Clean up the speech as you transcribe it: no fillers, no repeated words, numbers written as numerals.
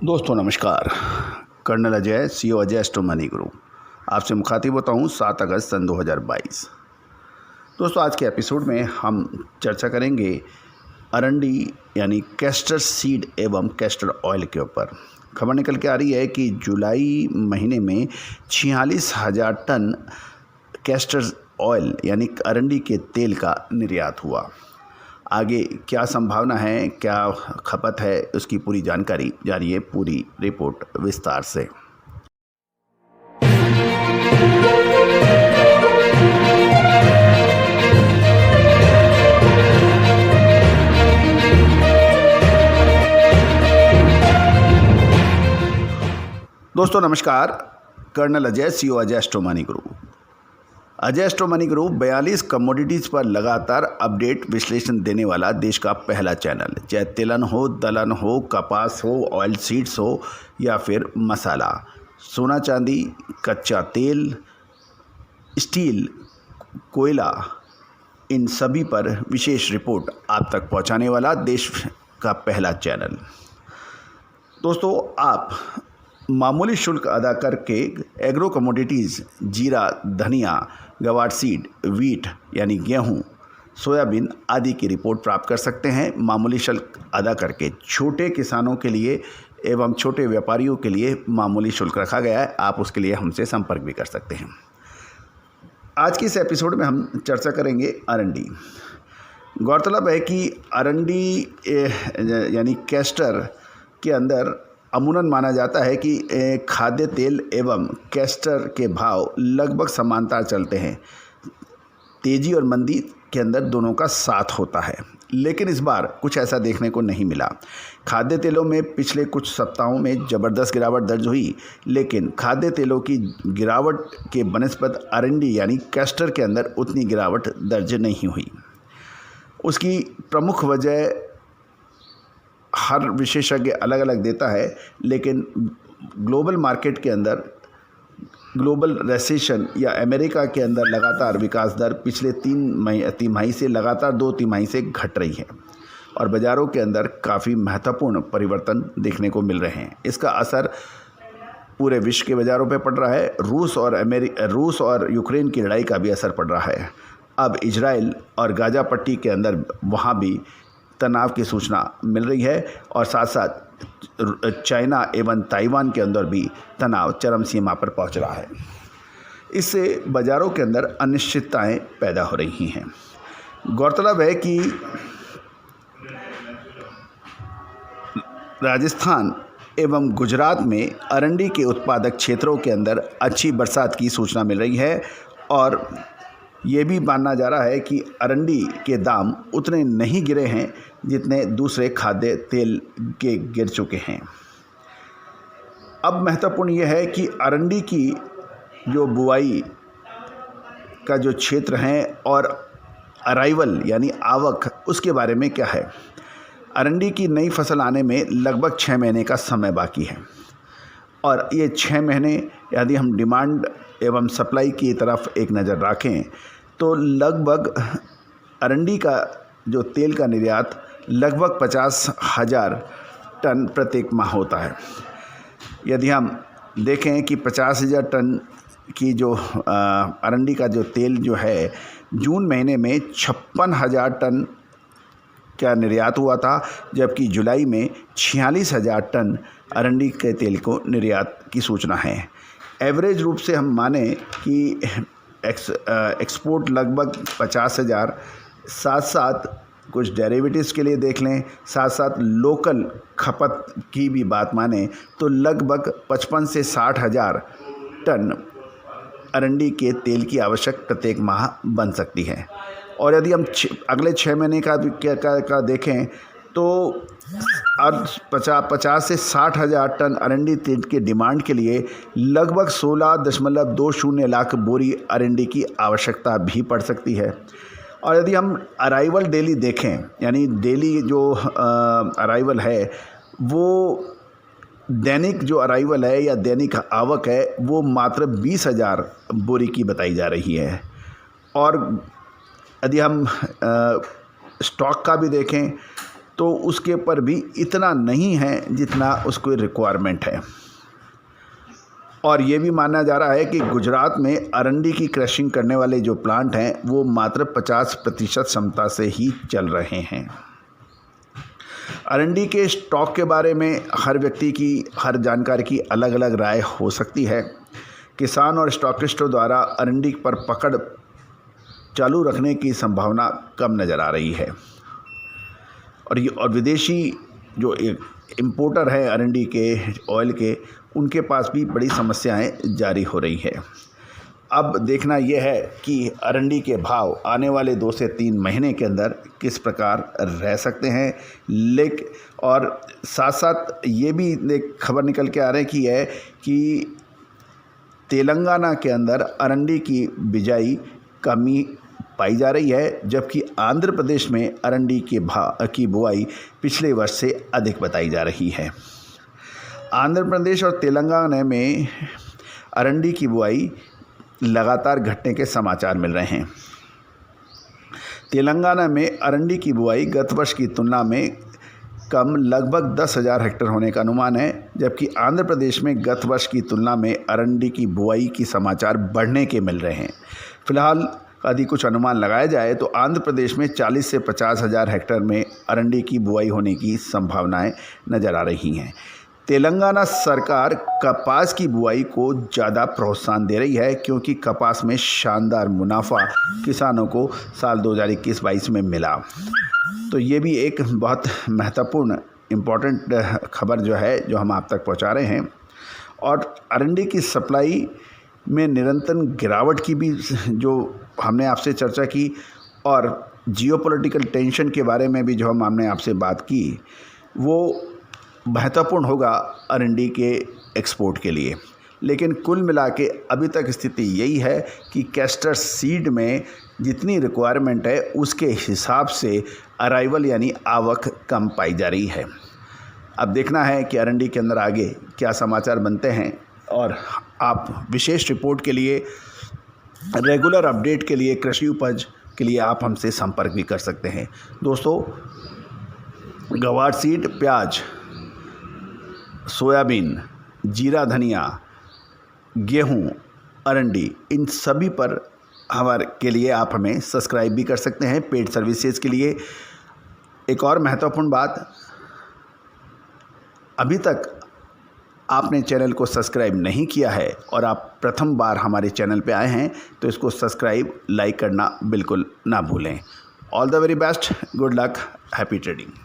दोस्तों नमस्कार। Colonel Ajay, CEO Ajay astro money group आपसे मुखातिब होता हूँ 7 अगस्त सन 2022। दोस्तों आज के एपिसोड में हम चर्चा करेंगे अरंडी यानी कैस्टर सीड एवं कैस्टर ऑयल के ऊपर। खबर निकल के आ रही है कि जुलाई महीने में 46,000 टन कैस्टर ऑयल यानी अरंडी के तेल का निर्यात हुआ। आगे क्या संभावना है, क्या खपत है, उसकी पूरी जानकारी जानिए पूरी रिपोर्ट विस्तार से। दोस्तों नमस्कार। Colonel Ajay, CEO Ajay astro money group. Ajay astro money group 42 commodities पर लगातार अपडेट विश्लेषण देने वाला देश का पहला चैनल, चाहे तिलहन हो, दलहन हो, कपास हो, ऑयल सीड्स हो या फिर मसाला, सोना चांदी, कच्चा तेल, स्टील, कोयला, इन सभी पर विशेष रिपोर्ट आप तक पहुंचाने वाला देश का पहला चैनल। दोस्तों आप मामूली शुल्क अदा करके एग्रो कमोडिटीज़ जीरा, धनिया, गवार सीड, वीट यानी गेहूं, सोयाबीन आदि की रिपोर्ट प्राप्त कर सकते हैं मामूली शुल्क अदा करके। छोटे किसानों के लिए एवं छोटे व्यापारियों के लिए मामूली शुल्क रखा गया है, आप उसके लिए हमसे संपर्क भी कर सकते हैं। आज की इस एपिसोड में हम चर्चा करेंगे अरंडी। गौरतलब है कि अरंडी यानी कैस्टर के अंदर अमूमन माना जाता है कि खाद्य तेल एवं कैस्टर के भाव लगभग समांतर चलते हैं। तेज़ी और मंदी के अंदर दोनों का साथ होता है, लेकिन इस बार कुछ ऐसा देखने को नहीं मिला। खाद्य तेलों में पिछले कुछ सप्ताहों में ज़बरदस्त गिरावट दर्ज हुई, लेकिन खाद्य तेलों की गिरावट के बनस्पत अरंडी यानी कैस्टर के अंदर उतनी गिरावट दर्ज नहीं हुई। उसकी प्रमुख वजह हर विशेषज्ञ अलग अलग देता है, लेकिन ग्लोबल मार्केट के अंदर ग्लोबल रेसेशन या अमेरिका के अंदर लगातार विकास दर पिछले 3 तिमाही से लगातार 2 तिमाही से घट रही है और बाज़ारों के अंदर काफ़ी महत्वपूर्ण परिवर्तन देखने को मिल रहे हैं। इसका असर पूरे विश्व के बाज़ारों पर पड़ रहा है। रूस और यूक्रेन की लड़ाई का भी असर पड़ रहा है। अब इजराइल और गाज़ा पट्टी के अंदर वहाँ भी तनाव की सूचना मिल रही है और साथ साथ चाइना एवं ताइवान के अंदर भी तनाव चरम सीमा पर पहुंच रहा है। इससे बाज़ारों के अंदर अनिश्चितताएं पैदा हो रही हैं। गौरतलब है कि राजस्थान एवं गुजरात में अरंडी के उत्पादक क्षेत्रों के अंदर अच्छी बरसात की सूचना मिल रही है और ये भी माना जा रहा है कि अरंडी के दाम उतने नहीं गिरे हैं जितने दूसरे खाद्य तेल के गिर चुके हैं। अब महत्वपूर्ण यह है कि अरंडी की जो बुआई का जो क्षेत्र है और अराइवल यानी आवक, उसके बारे में क्या है। अरंडी की नई फसल आने में लगभग 6 महीने का समय बाकी है और ये 6 महीने यदि हम डिमांड एवं सप्लाई की तरफ एक नज़र रखें तो लगभग अरंडी का जो तेल का निर्यात लगभग 50,000 टन प्रत्येक माह होता है। यदि हम देखें कि 50,000 टन की जो अरंडी का जो तेल जो है, जून महीने में 56,000 टन का निर्यात हुआ था, जबकि जुलाई में 46,000 टन अरंडी के तेल को निर्यात की सूचना है। एवरेज रूप से हम माने कि एक्सपोर्ट लगभग 50,000, साथ साथ कुछ डेरिवेटिव्स के लिए देख लें, साथ साथ लोकल खपत की भी बात माने तो लगभग 55 से 60,000 टन अरंडी के तेल की आवश्यक प्रत्येक माह बन सकती है। और यदि हम अगले 6 महीने का देखें तो 50 से 60,000 टन अरंडी तेल के डिमांड के लिए लगभग 16.20 लाख बोरी अरंडी की आवश्यकता भी पड़ सकती है। और यदि हम अराइवल डेली देखें, यानी डेली जो अराइवल है, वो दैनिक जो अराइवल है या दैनिक आवक है, वो मात्र 20,000 बोरी की बताई जा रही है। और यदि हम स्टॉक का भी देखें तो उसके ऊपर भी इतना नहीं है जितना उसको रिक्वायरमेंट है। और ये भी माना जा रहा है कि गुजरात में अरंडी की क्रशिंग करने वाले जो प्लांट हैं वो मात्र 50% क्षमता से ही चल रहे हैं। अरंडी के स्टॉक के बारे में हर व्यक्ति की हर जानकार की अलग अलग राय हो सकती है। किसान और स्टॉकिस्टों द्वारा अरंडी पर पकड़ चालू रखने की संभावना कम नज़र आ रही है। और विदेशी जो इम्पोर्टर है अरंडी के ऑयल के, उनके पास भी बड़ी समस्याएं जारी हो रही है। अब देखना यह है कि अरंडी के भाव आने वाले 2 से 3 महीने के अंदर किस प्रकार रह सकते हैं। और साथ साथ ये भी एक खबर निकल के आ रही कि तेलंगाना के अंदर अरंडी की बिजाई कमी पाई जा रही है, जबकि आंध्र प्रदेश में अरंडी की बुआई पिछले वर्ष से अधिक बताई जा रही है। आंध्र प्रदेश और तेलंगाना में अरंडी की बुआई लगातार घटने के समाचार मिल रहे हैं। तेलंगाना में अरंडी की बुआई गत वर्ष की तुलना में कम लगभग 10,000 हेक्टेयर होने का अनुमान है, जबकि आंध्र प्रदेश में गत वर्ष की तुलना में अरंडी की बुआई की समाचार बढ़ने के मिल रहे हैं। फिलहाल यदि कुछ अनुमान लगाया जाए तो आंध्र प्रदेश में 40 से 50,000 हेक्टेयर में अरंडी की बुआई होने की संभावनाएं नज़र आ रही हैं। तेलंगाना सरकार कपास की बुआई को ज़्यादा प्रोत्साहन दे रही है, क्योंकि कपास में शानदार मुनाफा किसानों को साल 2021-22 में मिला। तो ये भी एक बहुत महत्वपूर्ण इम्पॉर्टेंट खबर जो हम आप तक पहुंचा रहे हैं। और अरंडी की सप्लाई में निरंतर गिरावट की भी जो हमने आपसे चर्चा की, और जियोपॉलिटिकल टेंशन के बारे में भी जो हमने आपसे बात की, वो महत्वपूर्ण होगा अरंडी के एक्सपोर्ट के लिए। लेकिन कुल मिला के अभी तक स्थिति यही है कि कैस्टर सीड में जितनी रिक्वायरमेंट है उसके हिसाब से अराइवल यानी आवक कम पाई जा रही है। अब देखना है कि अरंडी के अंदर आगे क्या समाचार बनते हैं। और आप विशेष रिपोर्ट के लिए, रेगुलर अपडेट के लिए, कृषि उपज के लिए आप हमसे संपर्क भी कर सकते हैं। दोस्तों, गवार सीड, प्याज, सोयाबीन, जीरा धनिया, गेहूं, अरंडी, इन सभी पर के लिए आप हमें सब्सक्राइब भी कर सकते हैं पेड सर्विसेज के लिए। एक और महत्वपूर्ण बात, अभी तक आपने चैनल को सब्सक्राइब नहीं किया है और आप प्रथम बार हमारे चैनल पे आए हैं तो इसको सब्सक्राइब, लाइक करना बिल्कुल ना भूलें। All the very best, good luck, happy trading.